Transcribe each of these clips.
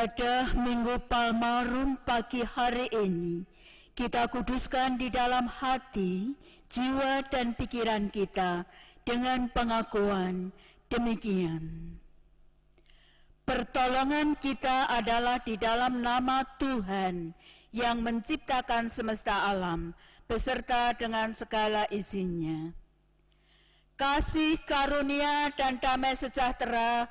Pada Minggu Palmarum pagi hari ini, kita kuduskan di dalam hati, jiwa dan pikiran kita dengan pengakuan demikian. Pertolongan kita adalah di dalam nama Tuhan yang menciptakan semesta alam beserta dengan segala isinya. Kasih karunia dan damai sejahtera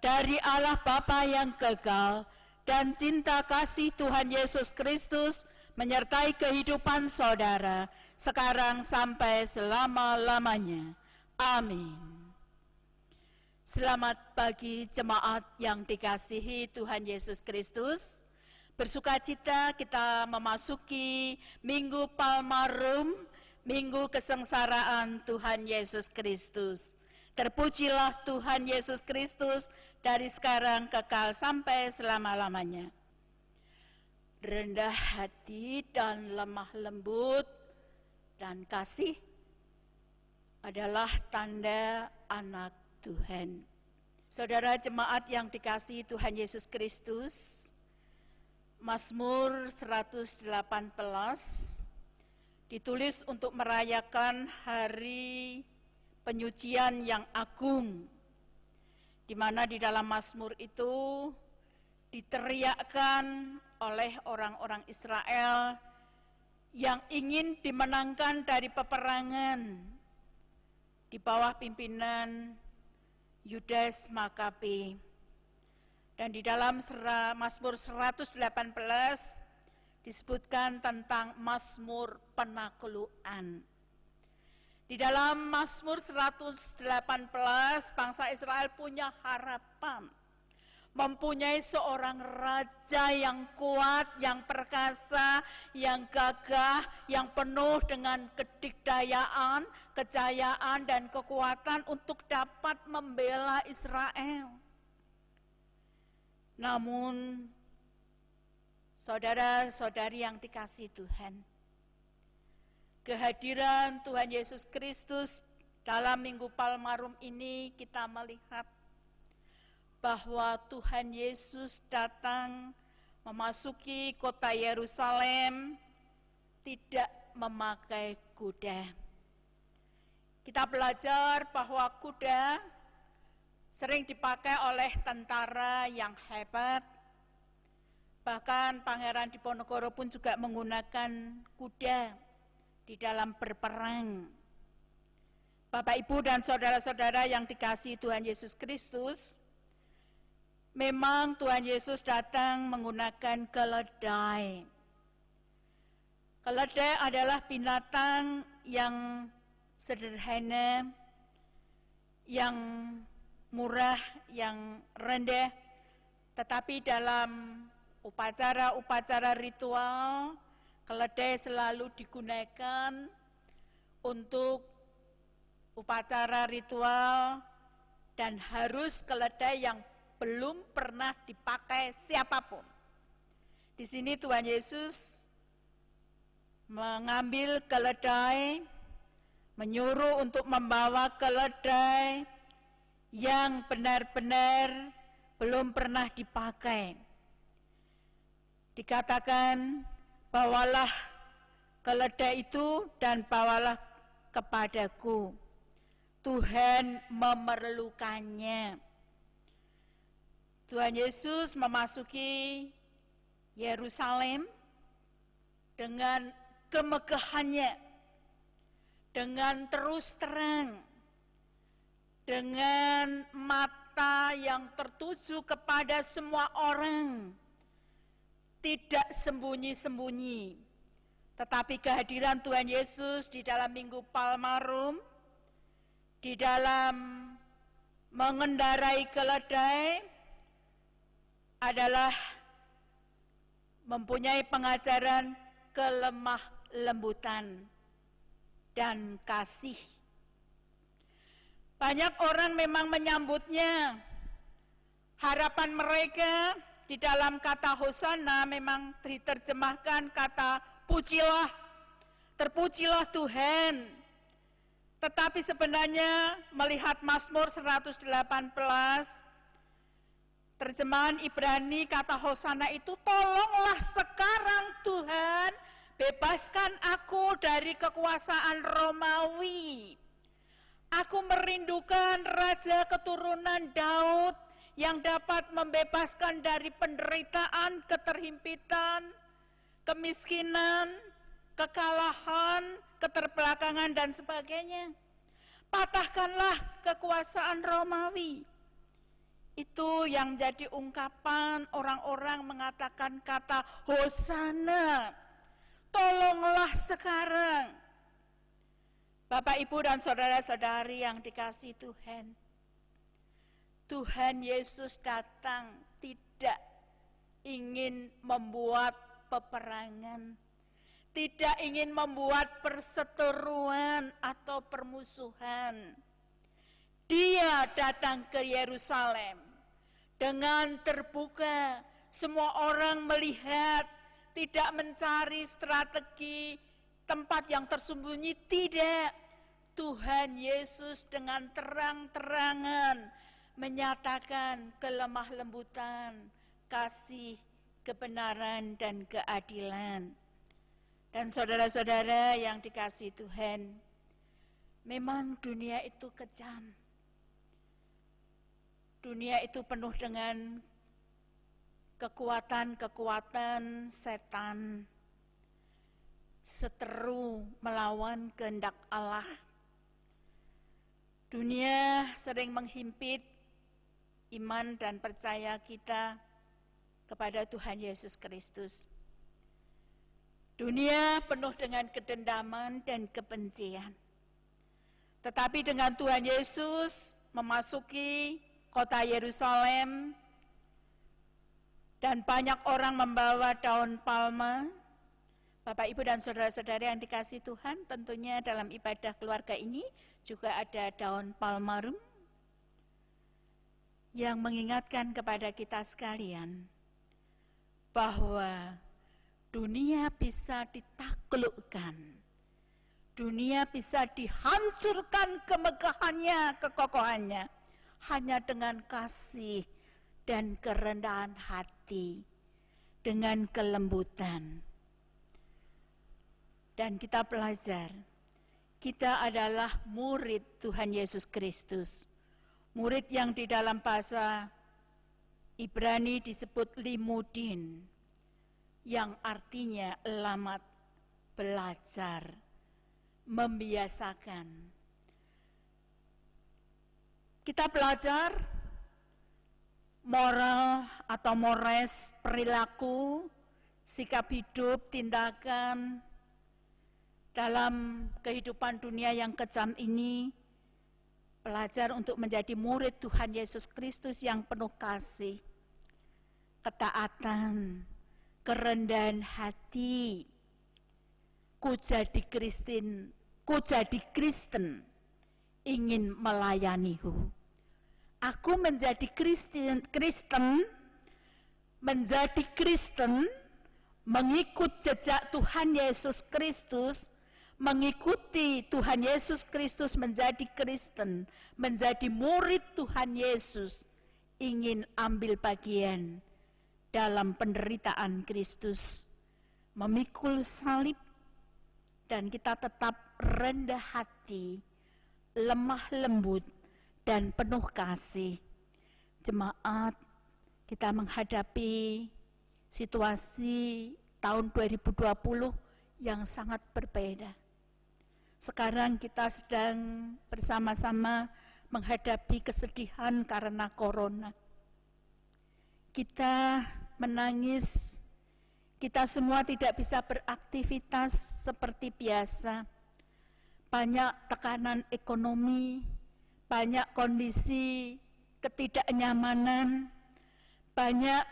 dari Allah Bapa yang kekal dan cinta kasih Tuhan Yesus Kristus menyertai kehidupan saudara sekarang sampai selama-lamanya. Amin. Selamat pagi jemaat yang dikasihi Tuhan Yesus Kristus. Bersukacita kita memasuki Minggu Palmarum, Minggu kesengsaraan Tuhan Yesus Kristus. Terpujilah Tuhan Yesus Kristus dari sekarang kekal sampai selama-lamanya. Rendah hati dan lemah lembut dan kasih adalah tanda anak Tuhan. Saudara jemaat yang dikasihi Tuhan Yesus Kristus, Mazmur 118 ditulis untuk merayakan hari penyucian yang agung, di mana di dalam Mazmur itu diteriakkan oleh orang-orang Israel yang ingin dimenangkan dari peperangan di bawah pimpinan Yudas Makabe. Dan di dalam Mazmur 118 disebutkan tentang Mazmur penaklukan. Di dalam Mazmur 118, bangsa Israel punya harapan, mempunyai seorang raja yang kuat, yang perkasa, yang gagah, yang penuh dengan kedikdayaan, kejayaan, dan kekuatan untuk dapat membela Israel. Namun, saudara-saudari yang dikasihi Tuhan, kehadiran Tuhan Yesus Kristus dalam Minggu Palmarum ini kita melihat bahwa Tuhan Yesus datang memasuki kota Yerusalem tidak memakai kuda. Kita belajar bahwa kuda sering dipakai oleh tentara yang hebat. Bahkan Pangeran Diponegoro pun juga menggunakan kuda di dalam berperang. Bapak, Ibu, dan saudara-saudara yang dikasihi Tuhan Yesus Kristus, memang Tuhan Yesus datang menggunakan keledai. Keledai adalah binatang yang sederhana, yang murah, yang rendah, tetapi dalam upacara-upacara ritual, keledai selalu digunakan untuk upacara ritual dan harus keledai yang belum pernah dipakai siapapun. Di sini Tuhan Yesus mengambil keledai, menyuruh untuk membawa keledai yang benar-benar belum pernah dipakai. Dikatakan, bawalah keledai itu dan bawalah kepadaku. Tuhan memerlukannya. Tuhan Yesus memasuki Yerusalem dengan kemegahannya, dengan terus terang, dengan mata yang tertuju kepada semua orang, tidak sembunyi-sembunyi. Tetapi kehadiran Tuhan Yesus di dalam Minggu Palmarum, di dalam mengendarai keledai, adalah mempunyai pengajaran kelemah lembutan dan kasih. Banyak orang memang menyambutnya. Harapan mereka di dalam kata Hosana memang diterjemahkan kata pujilah, terpujilah Tuhan. Tetapi sebenarnya melihat Mazmur 118, Terjemahan Ibrani kata Hosana itu, tolonglah sekarang Tuhan, bebaskan aku dari kekuasaan Romawi. Aku merindukan raja keturunan Daud yang dapat membebaskan dari penderitaan, keterhimpitan, kemiskinan, kekalahan, keterbelakangan, dan sebagainya. Patahkanlah kekuasaan Romawi. Itu yang jadi ungkapan orang-orang mengatakan kata Hosana. Tolonglah sekarang. Bapak, Ibu, dan saudara-saudari yang dikasihi Tuhan. Tuhan Yesus datang tidak ingin membuat peperangan, tidak ingin membuat perseteruan atau permusuhan. Dia datang ke Yerusalem dengan terbuka, semua orang melihat, tidak mencari strategi tempat yang tersembunyi, tidak. Tuhan Yesus dengan terang-terangan menyatakan kelemah lembutan, kasih, kebenaran, dan keadilan. Dan saudara-saudara yang dikasihi Tuhan, memang dunia itu kejam. Dunia itu penuh dengan kekuatan-kekuatan setan, seteru melawan kehendak Allah. Dunia sering menghimpit iman dan percaya kita kepada Tuhan Yesus Kristus. Dunia penuh dengan kedendaman dan kebencian. Tetapi dengan Tuhan Yesus memasuki kota Yerusalem dan banyak orang membawa daun palma, Bapak, Ibu, dan saudara-saudara yang dikasihi Tuhan, tentunya dalam ibadah keluarga ini juga ada daun palmarum yang mengingatkan kepada kita sekalian bahwa dunia bisa ditaklukkan, dunia bisa dihancurkan kemegahannya, kekokohannya, hanya dengan kasih dan kerendahan hati, dengan kelembutan. Dan kita belajar, kita adalah murid Tuhan Yesus Kristus. Murid yang di dalam bahasa Ibrani disebut limudin, yang artinya elamat, belajar, membiasakan. Kita belajar moral atau mores, perilaku, sikap hidup, tindakan dalam kehidupan dunia yang kejam ini. Belajar untuk menjadi murid Tuhan Yesus Kristus yang penuh kasih, ketaatan, kerendahan hati. Ku jadi Kristen, ingin melayanimu. Aku menjadi Kristen, mengikut jejak Tuhan Yesus Kristus, mengikuti Tuhan Yesus Kristus menjadi Kristen, menjadi murid Tuhan Yesus, ingin ambil bagian dalam penderitaan Kristus, memikul salib, dan kita tetap rendah hati, lemah lembut, dan penuh kasih. Jemaat, kita menghadapi situasi tahun 2020 yang sangat berbeda. Sekarang kita sedang bersama-sama menghadapi kesedihan karena corona. Kita menangis, kita semua tidak bisa beraktivitas seperti biasa. Banyak tekanan ekonomi, banyak kondisi ketidaknyamanan, banyak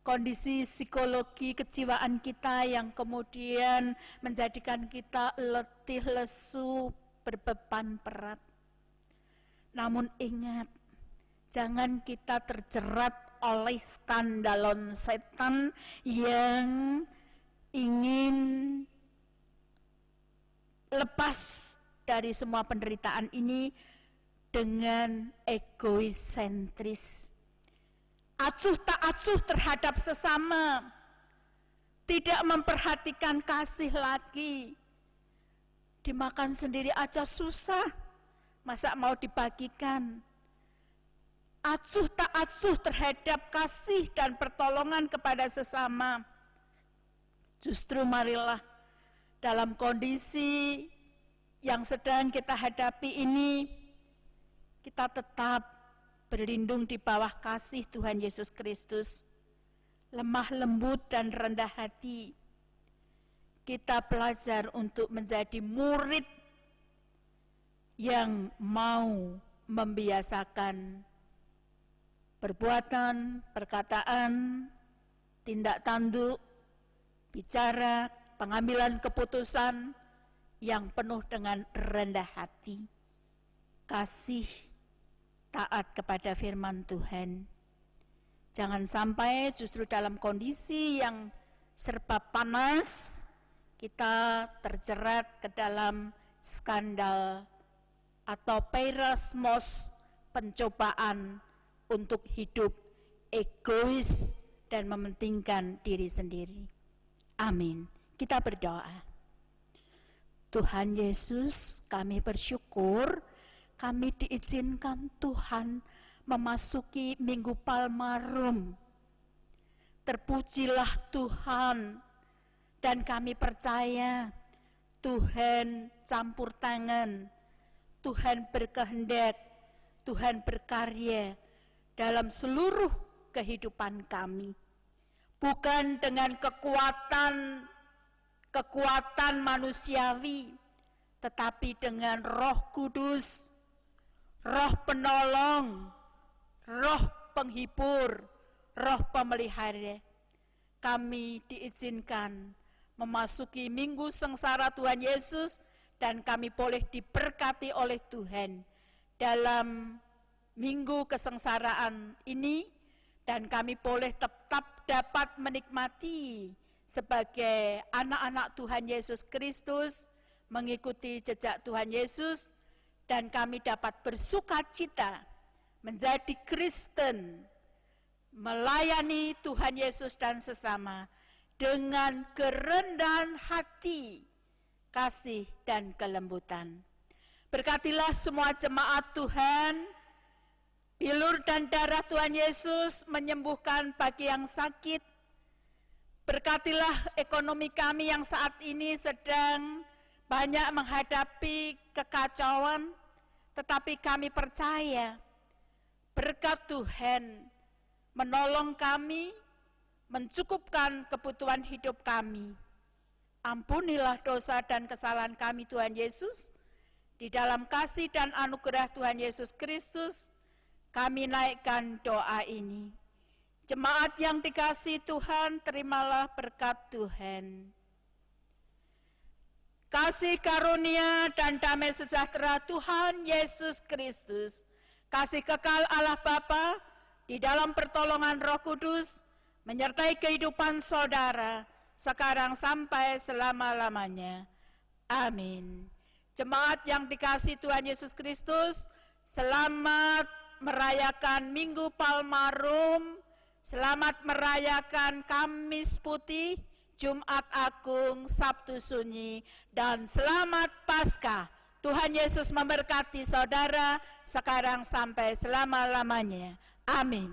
kondisi psikologi kejiwaan kita yang kemudian menjadikan kita letih, lesu, berbeban berat. Namun ingat, jangan kita terjerat oleh skandalon setan yang ingin lepas dari semua penderitaan ini dengan egoisentris. acuh tak acuh terhadap sesama, tidak memperhatikan kasih lagi. Dimakan sendiri aja susah, masa mau dibagikan. Acuh tak acuh terhadap kasih dan pertolongan kepada sesama. Justru marilah dalam kondisi yang sedang kita hadapi ini, kita tetap berlindung di bawah kasih Tuhan Yesus Kristus. Lemah lembut dan rendah hati. Kita belajar untuk menjadi murid yang mau membiasakan perbuatan, perkataan, tindak tanduk, bicara, pengambilan keputusan yang penuh dengan rendah hati, kasih, taat kepada firman Tuhan. Jangan sampai justru dalam kondisi yang serba panas, kita terjerat ke dalam skandal atau peirasmos, pencobaan untuk hidup egois dan mementingkan diri sendiri. Amin. Kita berdoa. Tuhan Yesus, kami bersyukur kami diizinkan Tuhan memasuki Minggu Palmarum. Terpujilah Tuhan, dan kami percaya Tuhan campur tangan, Tuhan berkehendak, Tuhan berkarya dalam seluruh kehidupan kami. Bukan dengan kekuatan manusiawi, tetapi dengan Roh Kudus, Roh penolong, Roh penghibur, Roh pemelihara. Kami diizinkan memasuki minggu sengsara Tuhan Yesus, dan kami boleh diberkati oleh Tuhan dalam minggu kesengsaraan ini, dan kami boleh tetap dapat menikmati sebagai anak-anak Tuhan Yesus Kristus, mengikuti jejak Tuhan Yesus, dan kami dapat bersukacita menjadi Kristen, melayani Tuhan Yesus dan sesama dengan kerendahan hati, kasih dan kelembutan. Berkatilah semua jemaat Tuhan, bilur dan darah Tuhan Yesus menyembuhkan bagi yang sakit. Berkatilah ekonomi kami yang saat ini sedang banyak menghadapi kekacauan, tetapi kami percaya berkat Tuhan menolong kami, mencukupkan kebutuhan hidup kami. Ampunilah dosa dan kesalahan kami Tuhan Yesus. Di dalam kasih dan anugerah Tuhan Yesus Kristus, kami naikkan doa ini. Jemaat yang dikasihi Tuhan, terimalah berkat Tuhan. Kasih karunia dan damai sejahtera Tuhan Yesus Kristus, kasih kekal Allah Bapa di dalam pertolongan Roh Kudus, menyertai kehidupan saudara sekarang sampai selama-lamanya. Amin. Jemaat yang dikasihi Tuhan Yesus Kristus, selamat merayakan Minggu Palmarum, selamat merayakan Kamis Putih, Jumat Agung, Sabtu Sunyi, dan selamat Paskah. Tuhan Yesus memberkati saudara sekarang sampai selama-lamanya. Amin.